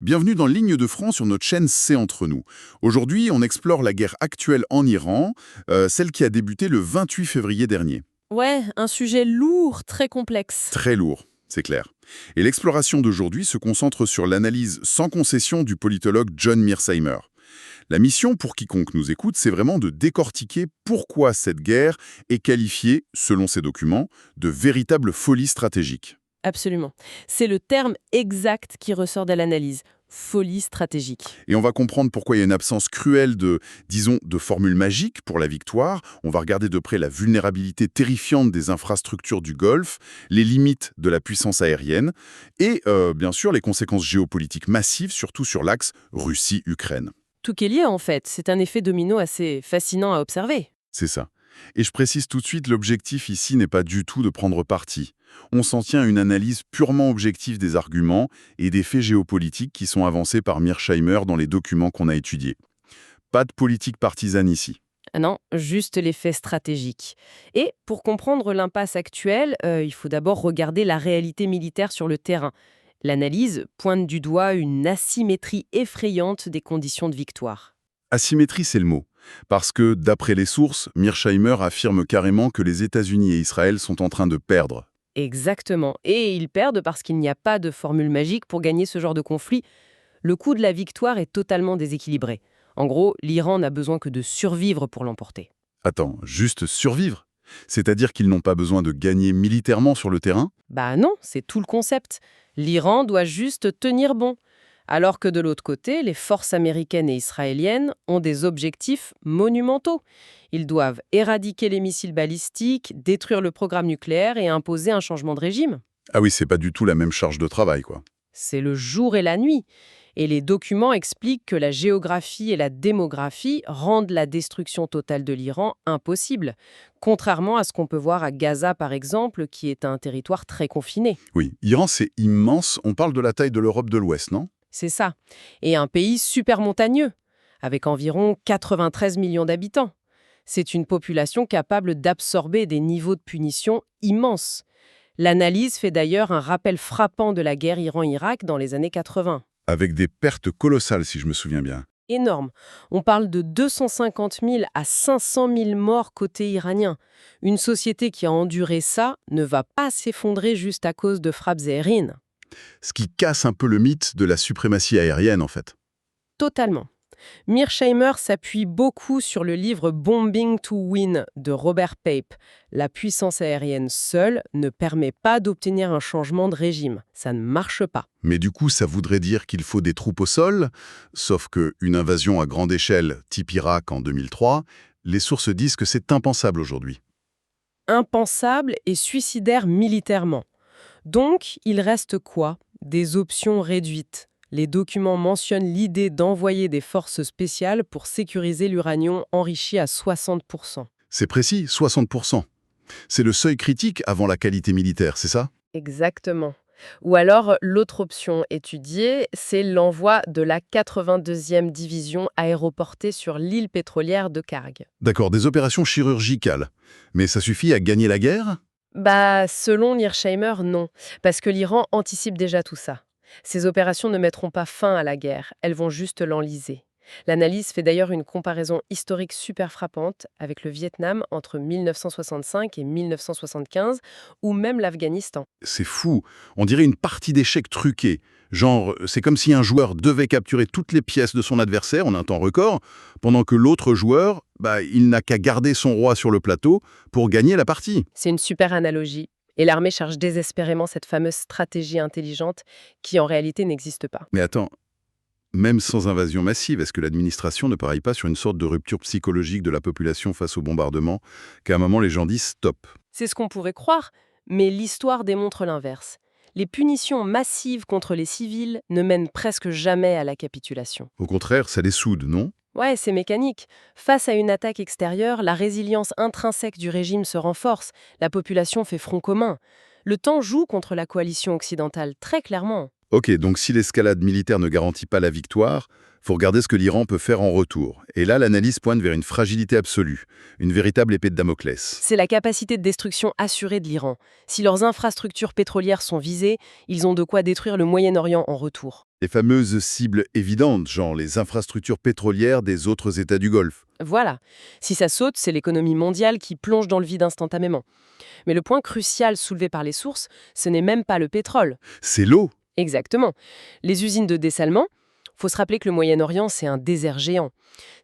Bienvenue dans Ligne de front sur notre chaîne C'est entre nous. Aujourd'hui, on explore la guerre actuelle en Iran, celle qui a débuté le 28 février dernier. Ouais, un sujet lourd, très complexe. Très lourd, c'est clair. Et l'exploration d'aujourd'hui se concentre sur l'analyse sans concession du politologue John Mearsheimer. La mission, pour quiconque nous écoute, c'est vraiment de décortiquer pourquoi cette guerre est qualifiée, selon ces documents, de véritable folie stratégique. Absolument. C'est le terme exact qui ressort de l'analyse. Folie stratégique. Et on va comprendre pourquoi il y a une absence cruelle de formules magiques pour la victoire. On va regarder de près la vulnérabilité terrifiante des infrastructures du Golfe, les limites de la puissance aérienne et, bien sûr, les conséquences géopolitiques massives, surtout sur l'axe Russie-Ukraine. Tout est lié en fait. C'est un effet domino assez fascinant à observer. C'est ça. Et je précise tout de suite, l'objectif ici n'est pas du tout de prendre parti. On s'en tient à une analyse purement objective des arguments et des faits géopolitiques qui sont avancés par Mearsheimer dans les documents qu'on a étudiés. Pas de politique partisane ici. Ah non, juste l'effet stratégique. Et pour comprendre l'impasse actuelle, il faut d'abord regarder la réalité militaire sur le terrain. L'analyse pointe du doigt une asymétrie effrayante des conditions de victoire. Asymétrie, c'est le mot. Parce que, d'après les sources, Mearsheimer affirme carrément que les États-Unis et Israël sont en train de perdre. Exactement. Et ils perdent parce qu'il n'y a pas de formule magique pour gagner ce genre de conflit. Le coût de la victoire est totalement déséquilibré. En gros, l'Iran n'a besoin que de survivre pour l'emporter. Attends, juste survivre? C'est-à-dire qu'ils n'ont pas besoin de gagner militairement sur le terrain? Bah non, c'est tout le concept. L'Iran doit juste tenir bon. Alors que de l'autre côté, les forces américaines et israéliennes ont des objectifs monumentaux. Ils doivent éradiquer les missiles balistiques, détruire le programme nucléaire et imposer un changement de régime. Ah oui, c'est pas du tout la même charge de travail, quoi. C'est le jour et la nuit. Et les documents expliquent que la géographie et la démographie rendent la destruction totale de l'Iran impossible, contrairement à ce qu'on peut voir à Gaza, par exemple, qui est un territoire très confiné. Oui, Iran, c'est immense. On parle de la taille de l'Europe de l'Ouest, non? C'est ça. Et un pays super montagneux, avec environ 93 millions d'habitants. C'est une population capable d'absorber des niveaux de punition immenses. L'analyse fait d'ailleurs un rappel frappant de la guerre Iran-Irak dans les années 80. Avec des pertes colossales, si je me souviens bien. Énorme. On parle de 250 000 à 500 000 morts côté iranien. Une société qui a enduré ça ne va pas s'effondrer juste à cause de frappes aériennes. Ce qui casse un peu le mythe de la suprématie aérienne, en fait. Totalement. Mearsheimer s'appuie beaucoup sur le livre Bombing to Win de Robert Pape. La puissance aérienne seule ne permet pas d'obtenir un changement de régime. Ça ne marche pas. Mais du coup, ça voudrait dire qu'il faut des troupes au sol, sauf qu'une invasion à grande échelle, type Irak en 2003, les sources disent que c'est impensable aujourd'hui. Impensable et suicidaire militairement. Donc, il reste quoi? Des options réduites. Les documents mentionnent l'idée d'envoyer des forces spéciales pour sécuriser l'uranium enrichi à 60%. C'est précis, 60%. C'est le seuil critique avant la qualité militaire, c'est ça? Exactement. Ou alors, l'autre option étudiée, c'est l'envoi de la 82e division aéroportée sur l'île pétrolière de Karg. D'accord, des opérations chirurgicales. Mais ça suffit à gagner la guerre? Selon Mearsheimer, non, parce que l'Iran anticipe déjà tout ça. Ces opérations ne mettront pas fin à la guerre, elles vont juste l'enliser. L'analyse fait d'ailleurs une comparaison historique super frappante avec le Vietnam entre 1965 et 1975, ou même l'Afghanistan. C'est fou. On dirait une partie d'échecs truquée. Genre, c'est comme si un joueur devait capturer toutes les pièces de son adversaire en un temps record, pendant que l'autre joueur, il n'a qu'à garder son roi sur le plateau pour gagner la partie. C'est une super analogie. Et l'armée cherche désespérément cette fameuse stratégie intelligente qui en réalité n'existe pas. Mais attends, même sans invasion massive, est-ce que l'administration ne parie pas sur une sorte de rupture psychologique de la population face au bombardement, qu'à un moment les gens disent stop? C'est ce qu'on pourrait croire, mais l'histoire démontre l'inverse. Les punitions massives contre les civils ne mènent presque jamais à la capitulation. Au contraire, ça les soude, non? Ouais, c'est mécanique. Face à une attaque extérieure, la résilience intrinsèque du régime se renforce, la population fait front commun. Le temps joue contre la coalition occidentale, très clairement. Ok, donc si l'escalade militaire ne garantit pas la victoire, faut regarder ce que l'Iran peut faire en retour. Et là, l'analyse pointe vers une fragilité absolue, une véritable épée de Damoclès. C'est la capacité de destruction assurée de l'Iran. Si leurs infrastructures pétrolières sont visées, ils ont de quoi détruire le Moyen-Orient en retour. Les fameuses cibles évidentes, genre les infrastructures pétrolières des autres États du Golfe. Voilà. Si ça saute, c'est l'économie mondiale qui plonge dans le vide instantanément. Mais le point crucial soulevé par les sources, ce n'est même pas le pétrole. C'est l'eau. Exactement. Les usines de dessalement, faut se rappeler que le Moyen-Orient, c'est un désert géant.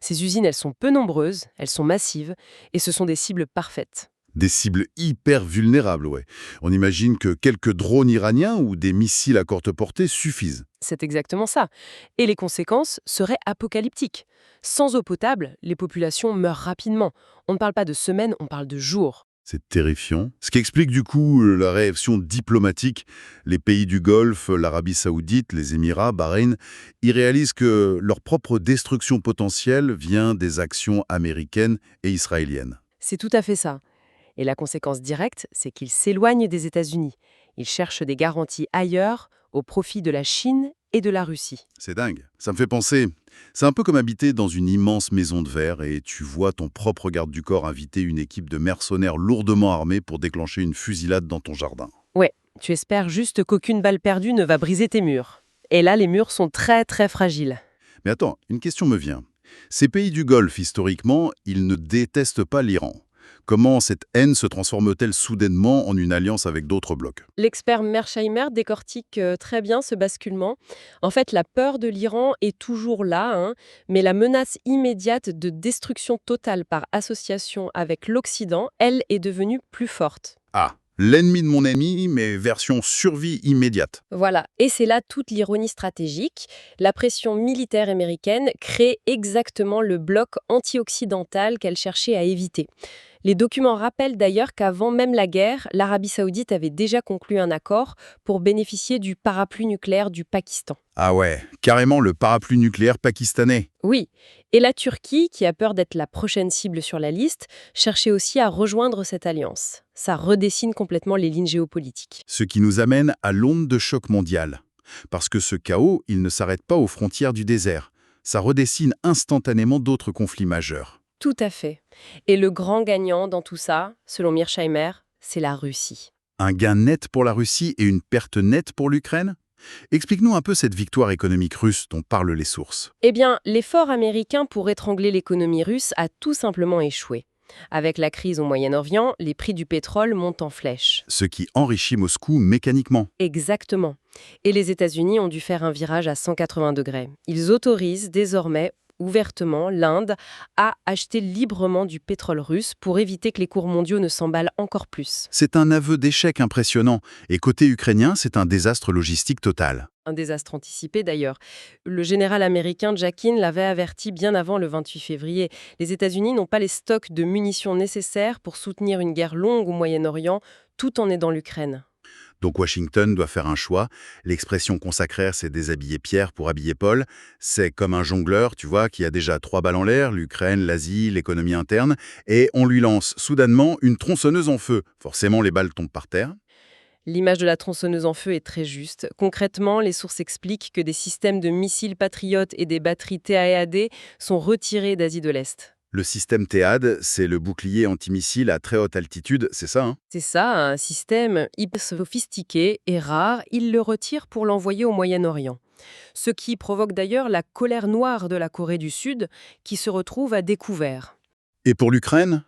Ces usines, elles sont peu nombreuses, elles sont massives, et ce sont des cibles parfaites. Des cibles hyper vulnérables, ouais. On imagine que quelques drones iraniens ou des missiles à courte portée suffisent. C'est exactement ça. Et les conséquences seraient apocalyptiques. Sans eau potable, les populations meurent rapidement. On ne parle pas de semaines, on parle de jours. C'est terrifiant. Ce qui explique du coup la réaction diplomatique. Les pays du Golfe, l'Arabie Saoudite, les Émirats, Bahreïn, ils réalisent que leur propre destruction potentielle vient des actions américaines et israéliennes. C'est tout à fait ça. Et la conséquence directe, c'est qu'ils s'éloignent des États-Unis. Ils cherchent des garanties ailleurs, au profit de la Chine et de la Russie. C'est dingue. Ça me fait penser, c'est un peu comme habiter dans une immense maison de verre et tu vois ton propre garde du corps inviter une équipe de mercenaires lourdement armés pour déclencher une fusillade dans ton jardin. Ouais, tu espères juste qu'aucune balle perdue ne va briser tes murs. Et là, les murs sont très très fragiles. Mais attends, une question me vient. Ces pays du Golfe, historiquement, ils ne détestent pas l'Iran. Comment cette haine se transforme-t-elle soudainement en une alliance avec d'autres blocs? L'expert Mearsheimer décortique très bien ce basculement. En fait, la peur de l'Iran est toujours là, hein, mais la menace immédiate de destruction totale par association avec l'Occident, elle, est devenue plus forte. Ah, l'ennemi de mon ennemi, mais version survie immédiate. Voilà, et c'est là toute l'ironie stratégique. La pression militaire américaine crée exactement le bloc anti-occidental qu'elle cherchait à éviter. Les documents rappellent d'ailleurs qu'avant même la guerre, l'Arabie saoudite avait déjà conclu un accord pour bénéficier du parapluie nucléaire du Pakistan. Ah ouais, carrément le parapluie nucléaire pakistanais. Oui, et la Turquie, qui a peur d'être la prochaine cible sur la liste, cherchait aussi à rejoindre cette alliance. Ça redessine complètement les lignes géopolitiques. Ce qui nous amène à l'onde de choc mondiale. Parce que ce chaos, il ne s'arrête pas aux frontières du désert. Ça redessine instantanément d'autres conflits majeurs. Tout à fait. Et le grand gagnant dans tout ça, selon Mearsheimer, c'est la Russie. Un gain net pour la Russie et une perte nette pour l'Ukraine? Explique-nous un peu cette victoire économique russe dont parlent les sources. Eh bien, l'effort américain pour étrangler l'économie russe a tout simplement échoué. Avec la crise au Moyen-Orient, les prix du pétrole montent en flèche. Ce qui enrichit Moscou mécaniquement. Exactement. Et les États-Unis ont dû faire un virage à 180 degrés. Ils autorisent désormais ouvertement l'Inde à acheter librement du pétrole russe pour éviter que les cours mondiaux ne s'emballent encore plus. C'est un aveu d'échec impressionnant. Et côté ukrainien, c'est un désastre logistique total. Un désastre anticipé d'ailleurs. Le général américain Jackson l'avait averti bien avant le 28 février. Les États-Unis n'ont pas les stocks de munitions nécessaires pour soutenir une guerre longue au Moyen-Orient tout en aidant l'Ukraine. Donc Washington doit faire un choix. L'expression consacrée, c'est déshabiller Pierre pour habiller Paul. C'est comme un jongleur, tu vois, qui a déjà 3 balles en l'air, l'Ukraine, l'Asie, l'économie interne, et on lui lance soudainement une tronçonneuse en feu. Forcément, les balles tombent par terre. L'image de la tronçonneuse en feu est très juste. Concrètement, les sources expliquent que des systèmes de missiles Patriot et des batteries TAEAD sont retirés d'Asie de l'Est. Le système TEAD, c'est le bouclier antimissile à très haute altitude, c'est ça, hein? C'est ça, un système hyper sophistiqué et rare, ils le retirent pour l'envoyer au Moyen-Orient. Ce qui provoque d'ailleurs la colère noire de la Corée du Sud, qui se retrouve à découvert. Et pour l'Ukraine?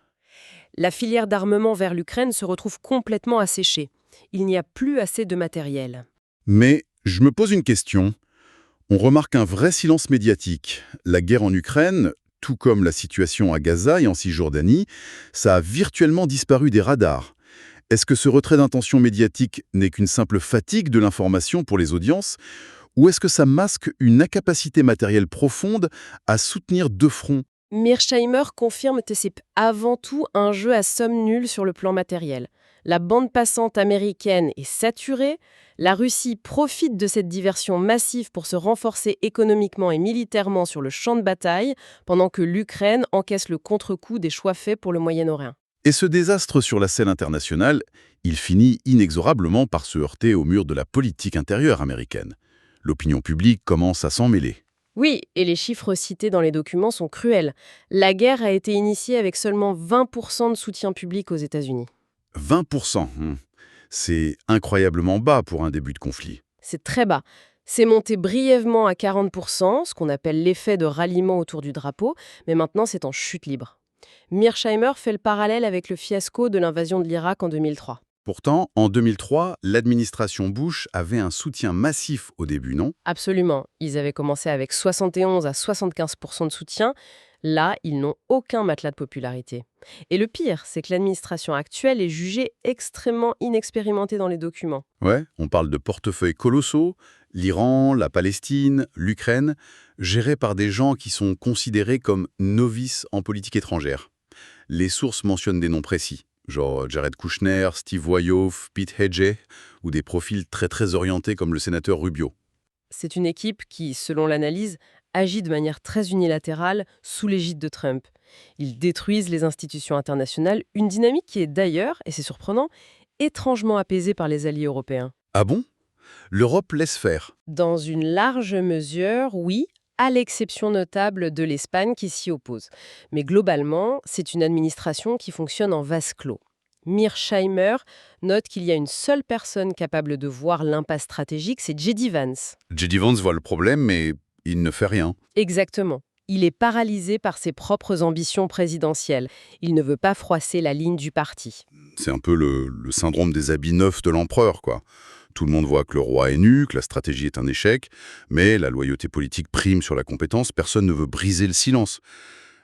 La filière d'armement vers l'Ukraine se retrouve complètement asséchée. Il n'y a plus assez de matériel. Mais je me pose une question. On remarque un vrai silence médiatique. La guerre en Ukraine, tout comme la situation à Gaza et en Cisjordanie, ça a virtuellement disparu des radars. Est-ce que ce retrait d'intention médiatique n'est qu'une simple fatigue de l'information pour les audiences, ou est-ce que ça masque une incapacité matérielle profonde à soutenir deux fronts? Mearsheimer confirme que c'est avant tout un jeu à somme nulle sur le plan matériel. La bande passante américaine est saturée, la Russie profite de cette diversion massive pour se renforcer économiquement et militairement sur le champ de bataille, pendant que l'Ukraine encaisse le contre-coup des choix faits pour le Moyen-Orient. Et ce désastre sur la scène internationale, il finit inexorablement par se heurter au mur de la politique intérieure américaine. L'opinion publique commence à s'en mêler. Oui, et les chiffres cités dans les documents sont cruels. La guerre a été initiée avec seulement 20% de soutien public aux États-Unis. 20%, c'est incroyablement bas pour un début de conflit. C'est très bas. C'est monté brièvement à 40%, ce qu'on appelle l'effet de ralliement autour du drapeau, mais maintenant c'est en chute libre. Mearsheimer fait le parallèle avec le fiasco de l'invasion de l'Irak en 2003. Pourtant, en 2003, l'administration Bush avait un soutien massif au début, non? Absolument. Ils avaient commencé avec 71 à 75% de soutien. Là, ils n'ont aucun matelas de popularité. Et le pire, c'est que l'administration actuelle est jugée extrêmement inexpérimentée dans les documents. Ouais, on parle de portefeuilles colossaux, l'Iran, la Palestine, l'Ukraine, gérés par des gens qui sont considérés comme novices en politique étrangère. Les sources mentionnent des noms précis, genre Jared Kushner, Steve Wyoff, Pete Hegseth, ou des profils très orientés comme le sénateur Rubio. C'est une équipe qui, selon l'analyse, agit de manière très unilatérale sous l'égide de Trump. Ils détruisent les institutions internationales, une dynamique qui est d'ailleurs, et c'est surprenant, étrangement apaisée par les alliés européens. Ah bon? L'Europe laisse faire. Dans une large mesure, oui, à l'exception notable de l'Espagne qui s'y oppose. Mais globalement, c'est une administration qui fonctionne en vase clos. Mearsheimer note qu'il y a une seule personne capable de voir l'impasse stratégique, c'est J.D. Vance. J.D. Vance voit le problème, mais il ne fait rien. Exactement. Il est paralysé par ses propres ambitions présidentielles. Il ne veut pas froisser la ligne du parti. C'est un peu le syndrome des habits neufs de l'empereur, quoi. Tout le monde voit que le roi est nu, que la stratégie est un échec, mais la loyauté politique prime sur la compétence, personne ne veut briser le silence.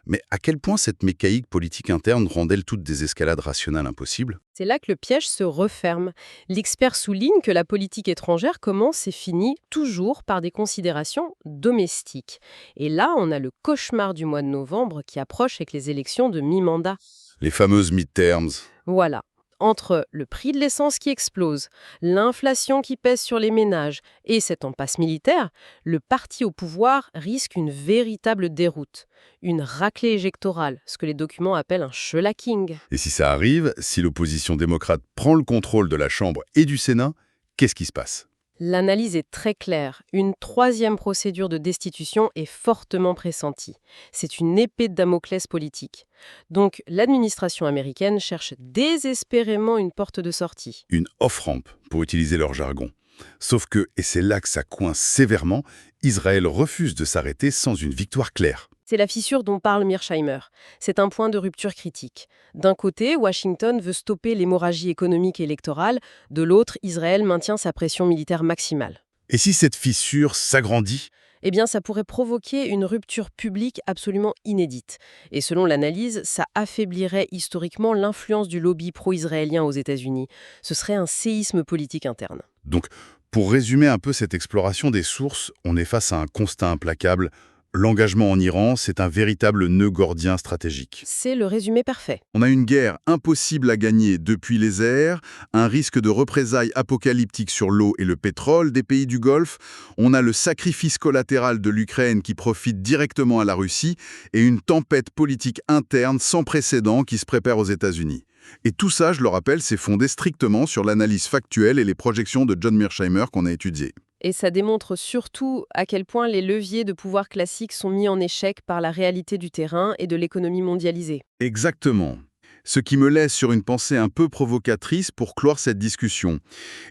Mais à quel point cette mécanique politique interne rend-elle toute désescalade rationnelle impossible? C'est là que le piège se referme. L'expert souligne que la politique étrangère commence et finit toujours par des considérations domestiques. Et là, on a le cauchemar du mois de novembre qui approche avec les élections de mi-mandat. Les fameuses midterms. Voilà. Entre le prix de l'essence qui explose, l'inflation qui pèse sur les ménages et cette impasse militaire, le parti au pouvoir risque une véritable déroute, une raclée électorale, ce que les documents appellent un shellacking. Et si ça arrive, si l'opposition démocrate prend le contrôle de la Chambre et du Sénat, qu'est-ce qui se passe? L'analyse est très claire. Une troisième procédure de destitution est fortement pressentie. C'est une épée de Damoclès politique. Donc, l'administration américaine cherche désespérément une porte de sortie. Une off-rampe, pour utiliser leur jargon. Sauf que, et c'est là que ça coince sévèrement, Israël refuse de s'arrêter sans une victoire claire. C'est la fissure dont parle Mearsheimer. C'est un point de rupture critique. D'un côté, Washington veut stopper l'hémorragie économique et électorale. De l'autre, Israël maintient sa pression militaire maximale. Et si cette fissure s'agrandit? Eh bien, ça pourrait provoquer une rupture publique absolument inédite. Et selon l'analyse, ça affaiblirait historiquement l'influence du lobby pro-israélien aux États-Unis. Ce serait un séisme politique interne. Donc, pour résumer un peu cette exploration des sources, on est face à un constat implacable. L'engagement en Iran, c'est un véritable nœud gordien stratégique. C'est le résumé parfait. On a une guerre impossible à gagner depuis les airs, un risque de représailles apocalyptiques sur l'eau et le pétrole des pays du Golfe, on a le sacrifice collatéral de l'Ukraine qui profite directement à la Russie et une tempête politique interne sans précédent qui se prépare aux États-Unis. Et tout ça, je le rappelle, c'est fondé strictement sur l'analyse factuelle et les projections de John Mearsheimer qu'on a étudiées. Et ça démontre surtout à quel point les leviers de pouvoir classiques sont mis en échec par la réalité du terrain et de l'économie mondialisée. Exactement. Ce qui me laisse sur une pensée un peu provocatrice pour clore cette discussion.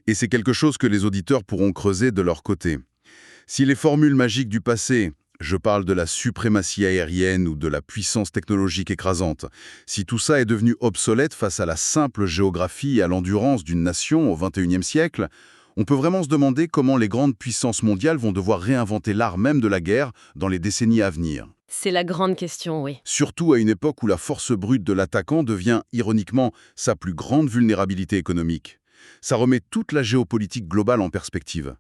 Et c'est quelque chose que les auditeurs pourront creuser de leur côté. Si les formules magiques du passé, je parle de la suprématie aérienne ou de la puissance technologique écrasante, si tout ça est devenu obsolète face à la simple géographie et à l'endurance d'une nation au XXIe siècle, on peut vraiment se demander comment les grandes puissances mondiales vont devoir réinventer l'art même de la guerre dans les décennies à venir. C'est la grande question, oui. Surtout à une époque où la force brute de l'attaquant devient, ironiquement, sa plus grande vulnérabilité économique. Ça remet toute la géopolitique globale en perspective.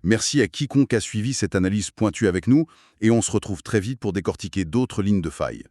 Merci à quiconque a suivi cette analyse pointue avec nous, et on se retrouve très vite pour décortiquer d'autres lignes de faille.